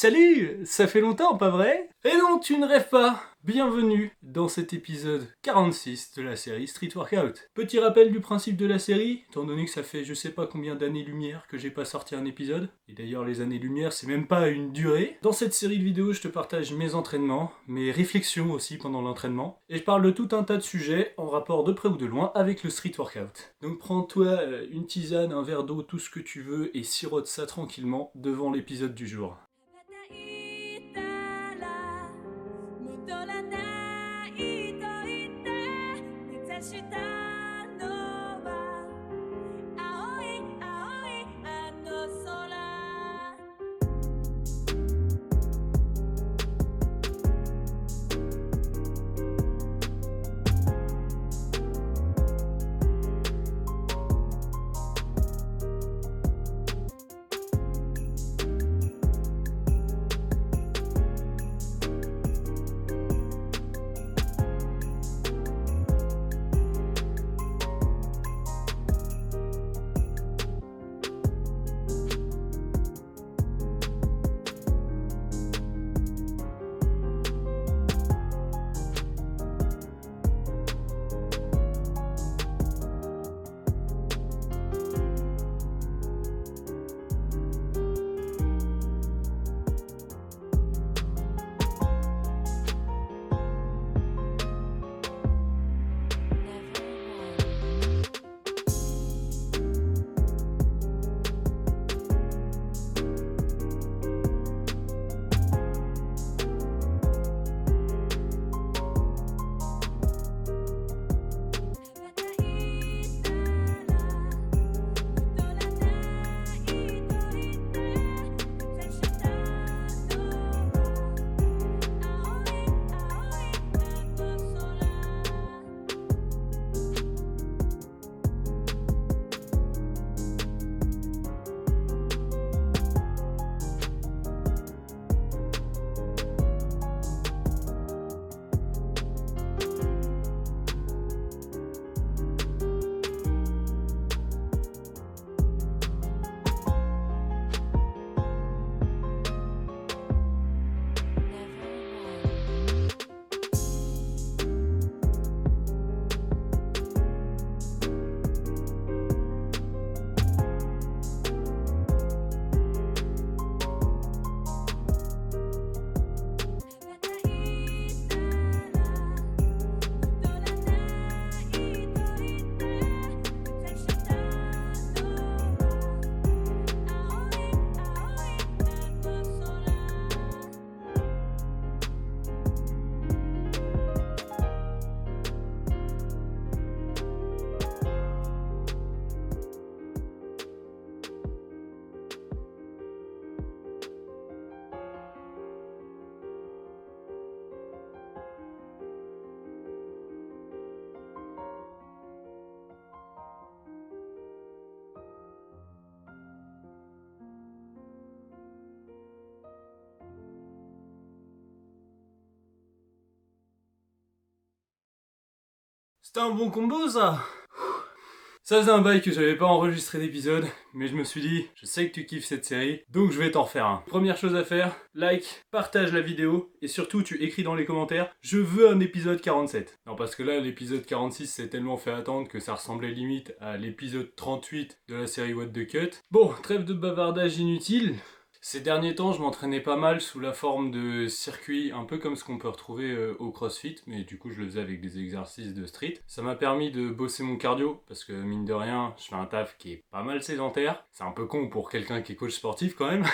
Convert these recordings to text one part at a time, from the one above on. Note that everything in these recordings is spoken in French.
Salut, ça fait longtemps, pas vrai? Et non, tu ne rêves pas. Bienvenue dans cet épisode 46 de la série Street Workout. Petit rappel du principe de la série, étant donné que ça fait je sais pas combien d'années-lumière que j'ai pas sorti un épisode, et d'ailleurs les années-lumière c'est même pas une durée. Dans cette série de vidéos, je te partage mes entraînements, mes réflexions aussi pendant l'entraînement, et je parle de tout un tas de sujets en rapport de près ou de loin avec le Street Workout. Donc prends-toi une tisane, un verre d'eau, tout ce que tu veux, et sirote ça tranquillement devant l'épisode du jour. C'était un bon combo ça. Ça faisait un bail que j'avais pas enregistré d'épisode, mais je me suis dit, je sais que tu kiffes cette série, donc je vais t'en refaire un. Première chose à faire, like, partage la vidéo, et surtout tu écris dans les commentaires, je veux un épisode 47. Non parce que là, l'épisode 46 s'est tellement fait attendre que ça ressemblait limite à l'épisode 38 de la série What the Cut. Bon, trêve de bavardage inutile. Ces derniers temps, je m'entraînais pas mal sous la forme de circuits, un peu comme ce qu'on peut retrouver au CrossFit, mais du coup je le faisais avec des exercices de street. Ça m'a permis de bosser mon cardio, parce que mine de rien, je fais un taf qui est pas mal sédentaire. C'est un peu con pour quelqu'un qui est coach sportif quand même.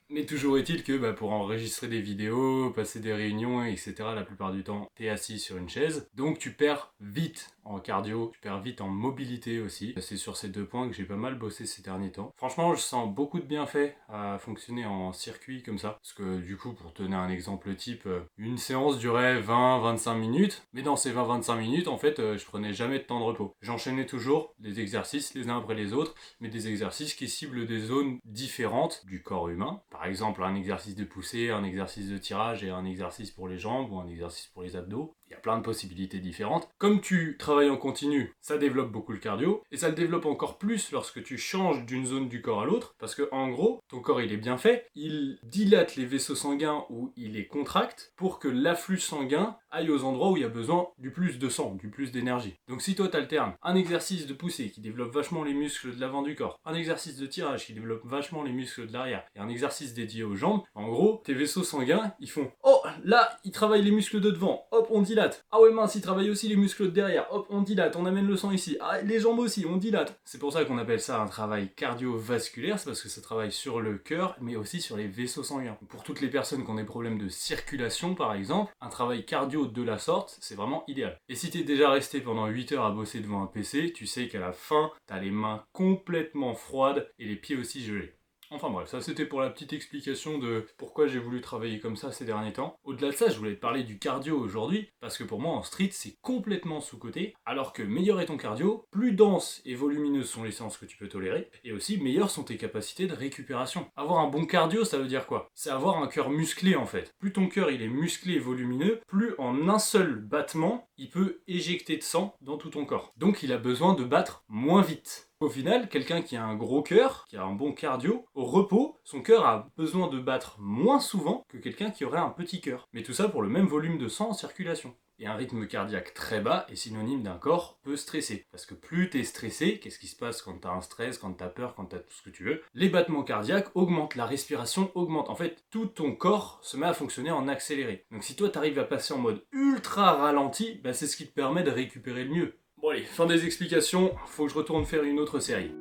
Mais toujours est-il que pour enregistrer des vidéos, passer des réunions, etc., la plupart du temps, t'es assis sur une chaise. Donc tu perds vite en cardio, tu perds vite en mobilité aussi. C'est sur ces deux points que j'ai pas mal bossé ces derniers temps. Franchement, je sens beaucoup de bienfaits à fonctionner en circuit comme ça. Parce que du coup, pour te donner un exemple type, une séance durait 20-25 minutes. Mais dans ces 20-25 minutes, en fait, je prenais jamais de temps de repos. J'enchaînais toujours des exercices les uns après les autres, mais des exercices qui ciblent des zones différentes du corps humain. Par exemple, un exercice de poussée, un exercice de tirage et un exercice pour les jambes ou un exercice pour les abdos. Il y a plein de possibilités différentes. Comme tu travailles en continu, ça développe beaucoup le cardio et ça le développe encore plus lorsque tu changes d'une zone du corps à l'autre parce que en gros, ton corps il est bien fait, il dilate les vaisseaux sanguins ou il les contracte pour que l'afflux sanguin aille aux endroits où il y a besoin du plus de sang, du plus d'énergie. Donc si toi tu alternes un exercice de poussée qui développe vachement les muscles de l'avant du corps, un exercice de tirage qui développe vachement les muscles de l'arrière et un exercice dédié aux jambes, en gros, tes vaisseaux sanguins, ils font « Oh, là, ils travaillent les muscles de devant, hop, on dilate. Ah ouais mince, ils travaillent aussi les muscles de derrière, hop, on dilate, on amène le sang ici. Ah, les jambes aussi, on dilate. » C'est pour ça qu'on appelle ça un travail cardiovasculaire, c'est parce que ça travaille sur le cœur, mais aussi sur les vaisseaux sanguins. Pour toutes les personnes qui ont des problèmes de circulation, par exemple, un travail cardio de la sorte, c'est vraiment idéal. Et si t'es déjà resté pendant 8 heures à bosser devant un PC, tu sais qu'à la fin, t'as les mains complètement froides et les pieds aussi gelés. Enfin bref, ça c'était pour la petite explication de pourquoi j'ai voulu travailler comme ça ces derniers temps. Au-delà de ça, je voulais te parler du cardio aujourd'hui, parce que pour moi en street c'est complètement sous-coté, alors que meilleur est ton cardio, plus dense et volumineuses sont les séances que tu peux tolérer, et aussi meilleures sont tes capacités de récupération. Avoir un bon cardio, ça veut dire quoi? C'est avoir un cœur musclé en fait. Plus ton cœur il est musclé et volumineux, plus en un seul battement, il peut éjecter de sang dans tout ton corps. Donc il a besoin de battre moins vite. Au final, quelqu'un qui a un gros cœur, qui a un bon cardio, au repos, son cœur a besoin de battre moins souvent que quelqu'un qui aurait un petit cœur. Mais tout ça pour le même volume de sang en circulation. Et un rythme cardiaque très bas est synonyme d'un corps peu stressé. Parce que plus t'es stressé, qu'est-ce qui se passe quand t'as un stress, quand t'as peur, quand t'as tout ce que tu veux? Les battements cardiaques augmentent, la respiration augmente. En fait, tout ton corps se met à fonctionner en accéléré. Donc si toi t'arrives à passer en mode ultra ralenti, bah c'est ce qui te permet de récupérer le mieux. Bon allez, fin des explications, faut que je retourne faire une autre série.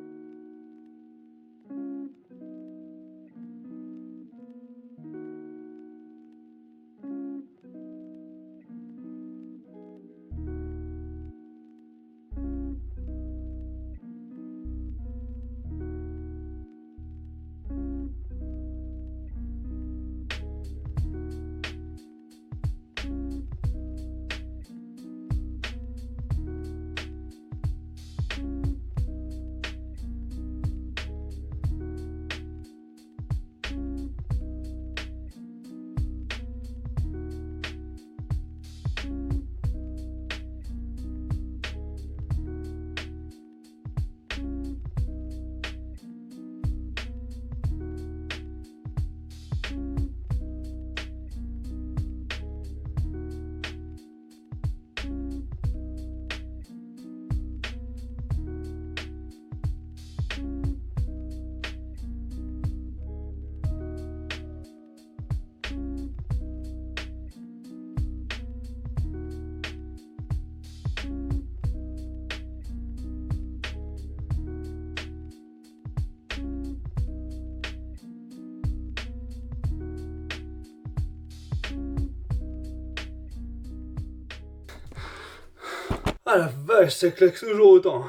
Ah la vache, ça claque toujours autant.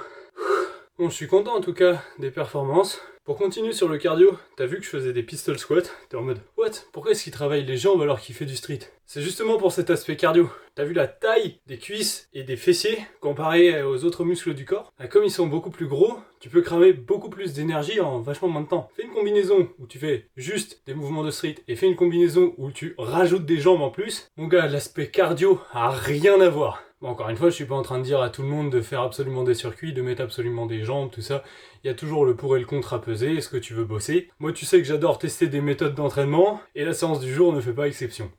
Bon, je suis content en tout cas des performances. Pour continuer sur le cardio, t'as vu que je faisais des pistol squats, t'es en mode « What? Pourquoi est-ce qu'il travaille les jambes alors qu'il fait du street ?» C'est justement pour cet aspect cardio. T'as vu la taille des cuisses et des fessiers comparé aux autres muscles du corps? Comme ils sont beaucoup plus gros, tu peux cramer beaucoup plus d'énergie en vachement moins de temps. Fais une combinaison où tu fais juste des mouvements de street et fais une combinaison où tu rajoutes des jambes en plus. Mon gars, l'aspect cardio a rien à voir. Bon, encore une fois, je suis pas en train de dire à tout le monde de faire absolument des circuits, de mettre absolument des jambes, tout ça. Il y a toujours le pour et le contre à peser, est-ce que tu veux bosser? Moi, tu sais que j'adore tester des méthodes d'entraînement, et la séance du jour ne fait pas exception.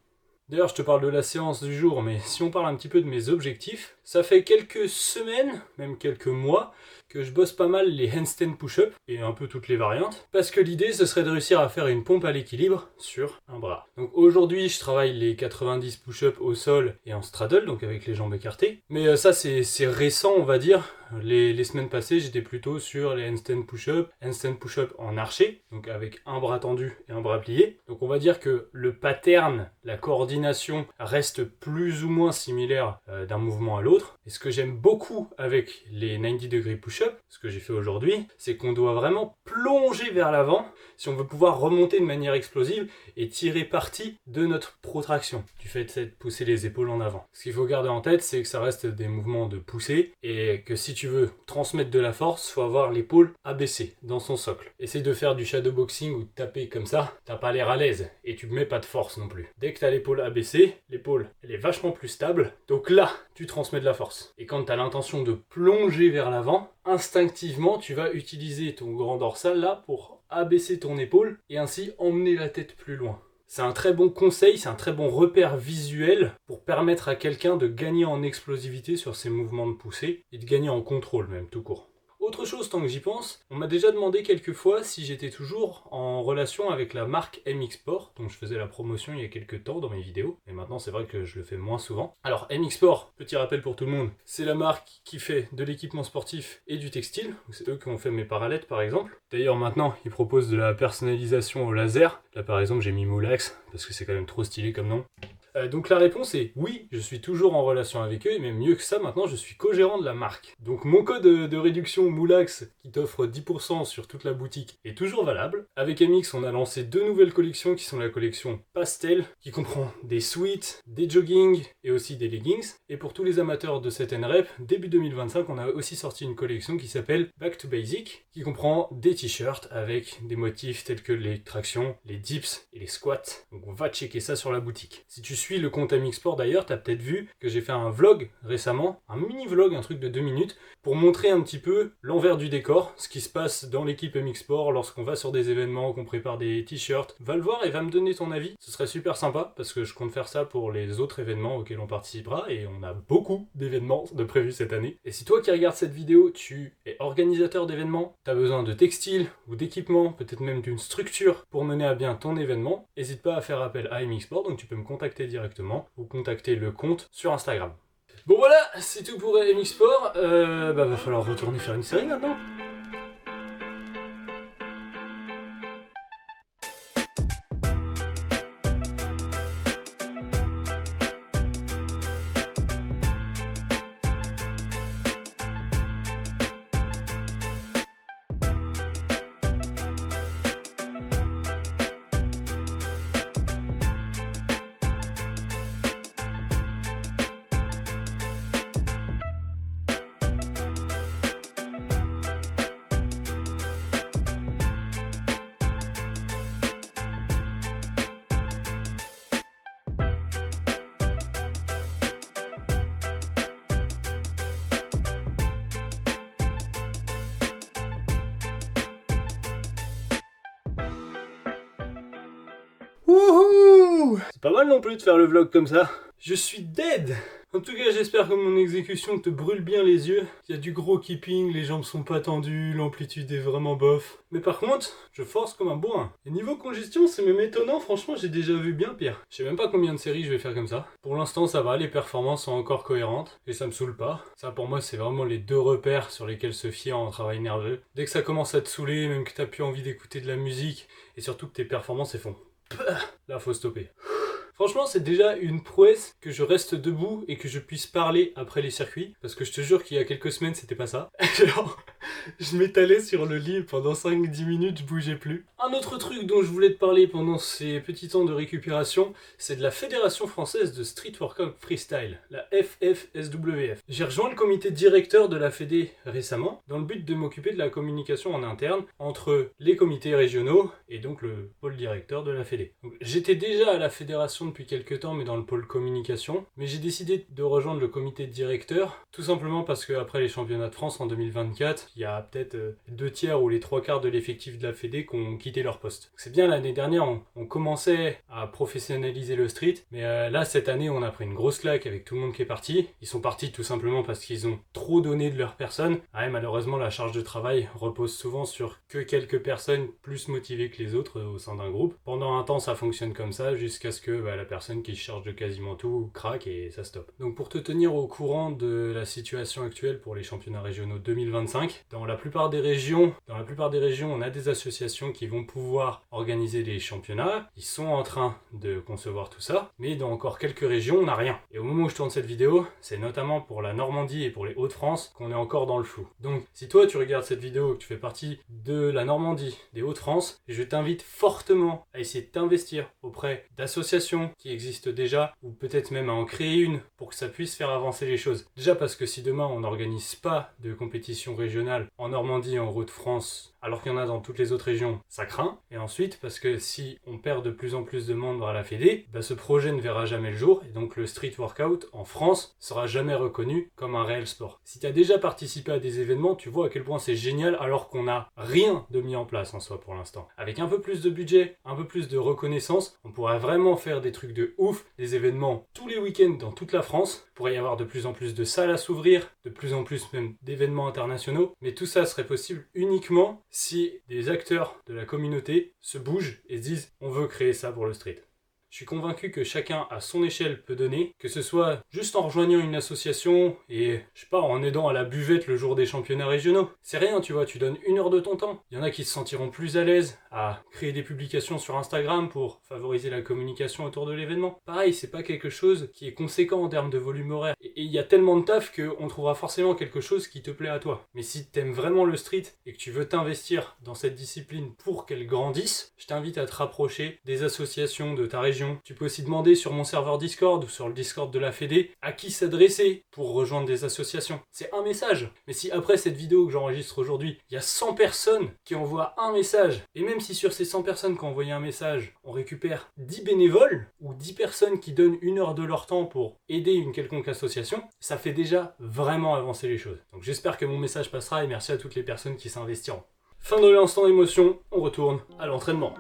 D'ailleurs, je te parle de la séance du jour, mais si on parle un petit peu de mes objectifs, ça fait quelques semaines, même quelques mois, que je bosse pas mal les handstand push-up, et un peu toutes les variantes, parce que l'idée, ce serait de réussir à faire une pompe à l'équilibre sur un bras. Donc aujourd'hui, je travaille les 90 push-up au sol et en straddle, donc avec les jambes écartées, mais ça, c'est récent, on va dire. Les semaines passées, j'étais plutôt sur les handstand push-up en archer, donc avec un bras tendu et un bras plié. Donc on va dire que le pattern, la coordination reste plus ou moins similaire d'un mouvement à l'autre. Et ce que j'aime beaucoup avec les 90 degrés push-up, push-up, ce que j'ai fait aujourd'hui, c'est qu'on doit vraiment plonger vers l'avant si on veut pouvoir remonter de manière explosive et tirer parti de notre protraction, du fait de pousser les épaules en avant. Ce qu'il faut garder en tête, c'est que ça reste des mouvements de poussée et que si tu veux transmettre de la force, il faut avoir l'épaule abaissée dans son socle. Essaye de faire du shadowboxing ou de taper comme ça, t'as pas l'air à l'aise et tu mets pas de force non plus. Dès que t'as l'épaule abaissée, l'épaule elle est vachement plus stable, donc là tu transmets de la force. Et quand t'as l'intention de plonger vers l'avant, instinctivement tu vas utiliser ton grand dorsal là pour abaisser ton épaule et ainsi emmener la tête plus loin. C'est un très bon conseil, c'est un très bon repère visuel pour permettre à quelqu'un de gagner en explosivité sur ses mouvements de poussée et de gagner en contrôle même tout court. Autre chose, tant que j'y pense, on m'a déjà demandé quelques fois si j'étais toujours en relation avec la marque MX Sport, dont je faisais la promotion il y a quelques temps dans mes vidéos, et maintenant c'est vrai que je le fais moins souvent. Alors MX Sport, petit rappel pour tout le monde, c'est la marque qui fait de l'équipement sportif et du textile, c'est eux qui ont fait mes parallettes par exemple. D'ailleurs maintenant, ils proposent de la personnalisation au laser, là par exemple j'ai mis Moulax, parce que c'est quand même trop stylé comme nom. Donc la réponse est oui, je suis toujours en relation avec eux, et même mieux que ça, maintenant je suis co-gérant de la marque. Donc mon code de réduction Moulax, qui t'offre 10% sur toute la boutique, est toujours valable. Avec MX, on a lancé 2 nouvelles collections, qui sont la collection Pastel, qui comprend des sweats, des joggings, et aussi des leggings. Et pour tous les amateurs de cette NREP, début 2025, on a aussi sorti une collection qui s'appelle Back to Basic, qui comprend des t-shirts avec des motifs tels que les tractions, les dips et les squats. Donc on va checker ça sur la boutique. Si tu suis le compte MX Sport d'ailleurs, t'as peut-être vu que j'ai fait un vlog récemment, un mini vlog, un truc de 2 minutes, pour montrer un petit peu l'envers du décor, ce qui se passe dans l'équipe MX Sport lorsqu'on va sur des événements, qu'on prépare des t-shirts. Va le voir et va me donner ton avis, ce serait super sympa, parce que je compte faire ça pour les autres événements auxquels on participera, et on a beaucoup d'événements de prévus cette année. Et si toi qui regardes cette vidéo, tu es organisateur d'événements, t'as besoin de textiles ou d'équipements, peut-être même d'une structure pour mener à bien ton événement, n'hésite pas à faire appel à MX Sport, donc tu peux me contacter directement ou contacter le compte sur Instagram. Bon voilà, c'est tout pour MX Sport. Va falloir retourner faire une série maintenant. Wouhou! C'est pas mal non plus de faire le vlog comme ça. Je suis dead! En tout cas, j'espère que mon exécution te brûle bien les yeux. Il y a du gros keeping, les jambes sont pas tendues, l'amplitude est vraiment bof. Mais par contre, je force comme un bourrin. Et niveau congestion, c'est même étonnant, franchement, j'ai déjà vu bien pire. Je sais même pas combien de séries je vais faire comme ça. Pour l'instant, ça va, les performances sont encore cohérentes, et ça me saoule pas. Ça, pour moi, c'est vraiment les 2 repères sur lesquels se fier en travail nerveux. Dès que ça commence à te saouler, même que t'as plus envie d'écouter de la musique, et surtout que tes performances, elles font... Là, faut stopper. Franchement, c'est déjà une prouesse que je reste debout et que je puisse parler après les circuits. Parce que je te jure qu'il y a quelques semaines, c'était pas ça. Genre, je m'étalais sur le lit pendant 5-10 minutes, je bougeais plus. Un autre truc dont je voulais te parler pendant ces petits temps de récupération, c'est de la Fédération Française de Street Workout Freestyle, la FFSWF. J'ai rejoint le comité directeur de la Fédé récemment, dans le but de m'occuper de la communication en interne entre les comités régionaux et donc le pôle directeur de la Fédé. Donc, j'étais déjà à la fédération depuis quelques temps, mais dans le pôle communication. Mais j'ai décidé de rejoindre le comité directeur, tout simplement parce qu'après les championnats de France en 2024, il y a peut-être 2/3 ou les 3/4 de l'effectif de la Fédé qui ont quitté leur poste. C'est bien, l'année dernière, on commençait à professionnaliser le street, mais là, cette année, on a pris une grosse claque avec tout le monde qui est parti. Ils sont partis tout simplement parce qu'ils ont trop donné de leur personne. Ouais, malheureusement, la charge de travail repose souvent sur que quelques personnes plus motivées que les autres au sein d'un groupe. Pendant un temps, ça fonctionne comme ça, jusqu'à ce que la personne qui charge de quasiment tout craque et ça stoppe. Donc pour te tenir au courant de la situation actuelle pour les championnats régionaux 2025, dans la plupart des régions, on a des associations qui vont pouvoir organiser les championnats. Ils sont en train de concevoir tout ça, mais dans encore quelques régions, on n'a rien. Et au moment où je tourne cette vidéo, c'est notamment pour la Normandie et pour les Hauts-de-France qu'on est encore dans le flou. Donc si toi tu regardes cette vidéo et que tu fais partie de la Normandie, des Hauts-de-France, je t'invite fortement à essayer de t'investir auprès d'associations qui existent déjà, ou peut-être même à en créer une pour que ça puisse faire avancer les choses. Déjà parce que si demain on n'organise pas de compétition régionale en Normandie et en Hauts-de-France, alors qu'il y en a dans toutes les autres régions, ça craint. Et ensuite, parce que si on perd de plus en plus de membres à la Fédé, ce projet ne verra jamais le jour, et donc le street workout en France sera jamais reconnu comme un réel sport. Si tu as déjà participé à des événements, tu vois à quel point c'est génial alors qu'on n'a rien de mis en place en soi pour l'instant. Avec un peu plus de budget, un peu plus de reconnaissance, on pourrait vraiment faire des trucs de ouf, des événements tous les week-ends dans toute la France. Il pourrait y avoir de plus en plus de salles à s'ouvrir, de plus en plus même d'événements internationaux, mais tout ça serait possible uniquement si des acteurs de la communauté se bougent et se disent « on veut créer ça pour le street ». Je suis convaincu que chacun à son échelle peut donner, que ce soit juste en rejoignant une association et, je sais pas, en aidant à la buvette le jour des championnats régionaux. C'est rien, tu vois, tu donnes 1 heure de ton temps. Il y en a qui se sentiront plus à l'aise à créer des publications sur Instagram pour favoriser la communication autour de l'événement. Pareil, c'est pas quelque chose qui est conséquent en termes de volume horaire. Et il y a tellement de taf qu'on trouvera forcément quelque chose qui te plaît à toi. Mais si t'aimes vraiment le street et que tu veux t'investir dans cette discipline pour qu'elle grandisse, je t'invite à te rapprocher des associations de ta région. Tu peux aussi demander sur mon serveur Discord ou sur le Discord de la Fédé à qui s'adresser pour rejoindre des associations. C'est un message. Mais si après cette vidéo que j'enregistre aujourd'hui, il y a 100 personnes qui envoient un message, et même si sur ces 100 personnes qui ont envoyé un message, on récupère 10 bénévoles ou 10 personnes qui donnent 1 heure de leur temps pour aider une quelconque association, ça fait déjà vraiment avancer les choses. Donc j'espère que mon message passera et merci à toutes les personnes qui s'investiront. Fin de l'instant émotion, on retourne à l'entraînement.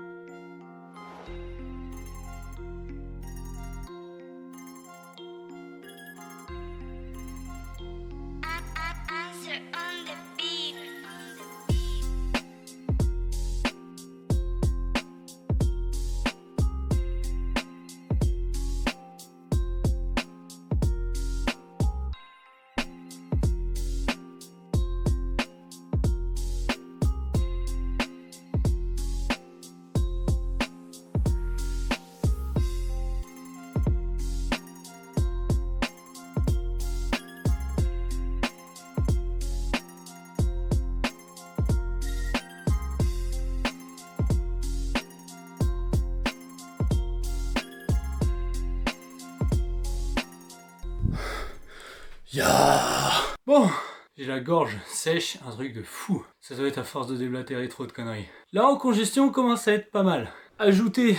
Bon, j'ai la gorge sèche, un truc de fou. Ça doit être à force de déblatérer trop de conneries. Là en congestion commence à être pas mal. Ajouter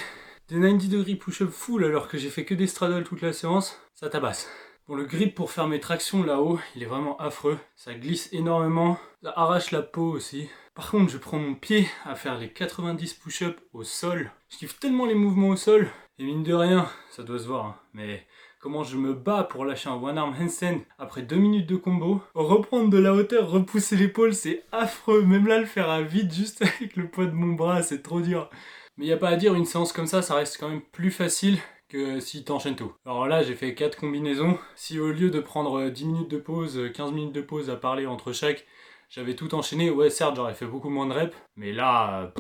des 90 degrés push-up full alors que j'ai fait que des straddles toute la séance, ça tabasse. Bon, le grip pour faire mes tractions là-haut, il est vraiment affreux. Ça glisse énormément, ça arrache la peau aussi. Par contre, je prends mon pied à faire les 90 push-up au sol. Je kiffe tellement les mouvements au sol. Et mine de rien, ça doit se voir, hein, mais comment je me bats pour lâcher un one-arm handstand après 2 minutes de combo. Reprendre de la hauteur, repousser l'épaule, c'est affreux. Même là, le faire à vide, juste avec le poids de mon bras, c'est trop dur. Mais y a pas à dire, une séance comme ça reste quand même plus facile que si t'enchaînes tout. Alors là, j'ai fait 4 combinaisons. Si au lieu de prendre 10 minutes de pause, 15 minutes de pause à parler entre chaque, j'avais tout enchaîné, ouais certes j'aurais fait beaucoup moins de reps, mais là,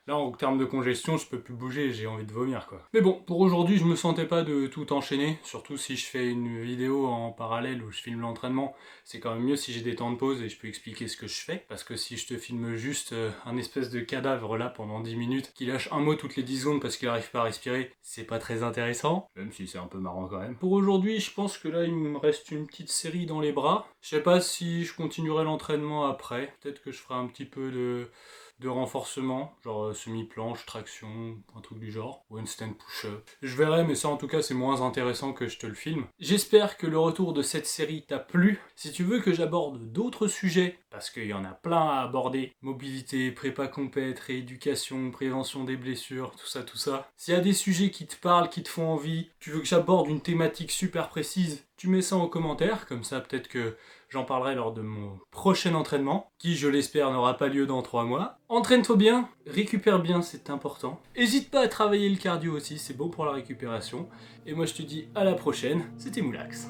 là en termes de congestion je peux plus bouger, j'ai envie de vomir quoi. Mais bon, pour aujourd'hui je me sentais pas de tout enchaîner, surtout si je fais une vidéo en parallèle où je filme l'entraînement, c'est quand même mieux si j'ai des temps de pause et je peux expliquer ce que je fais, parce que si je te filme juste un espèce de cadavre là pendant 10 minutes, qui lâche un mot toutes les 10 secondes parce qu'il arrive pas à respirer, c'est pas très intéressant, même si c'est un peu marrant quand même. Pour aujourd'hui je pense que là il me reste une petite série dans les bras, je sais pas si je continuerai l'entraînement après, peut-être que je ferai un petit peu de renforcement, genre semi-planche, traction, un truc du genre, ou handstand push-up. Je verrai, mais ça en tout cas c'est moins intéressant que je te le filme. J'espère que le retour de cette série t'a plu. Si tu veux que j'aborde d'autres sujets, parce qu'il y en a plein à aborder, mobilité, prépa compète, rééducation, prévention des blessures, tout ça. S'il y a des sujets qui te parlent, qui te font envie, tu veux que j'aborde une thématique super précise, tu tu mets ça en commentaire, comme ça peut-être que j'en parlerai lors de mon prochain entraînement, qui je l'espère n'aura pas lieu dans 3 mois. Entraîne-toi bien, récupère bien, c'est important. N'hésite pas à travailler le cardio aussi, c'est bon pour la récupération. Et moi je te dis à la prochaine, c'était Moulax.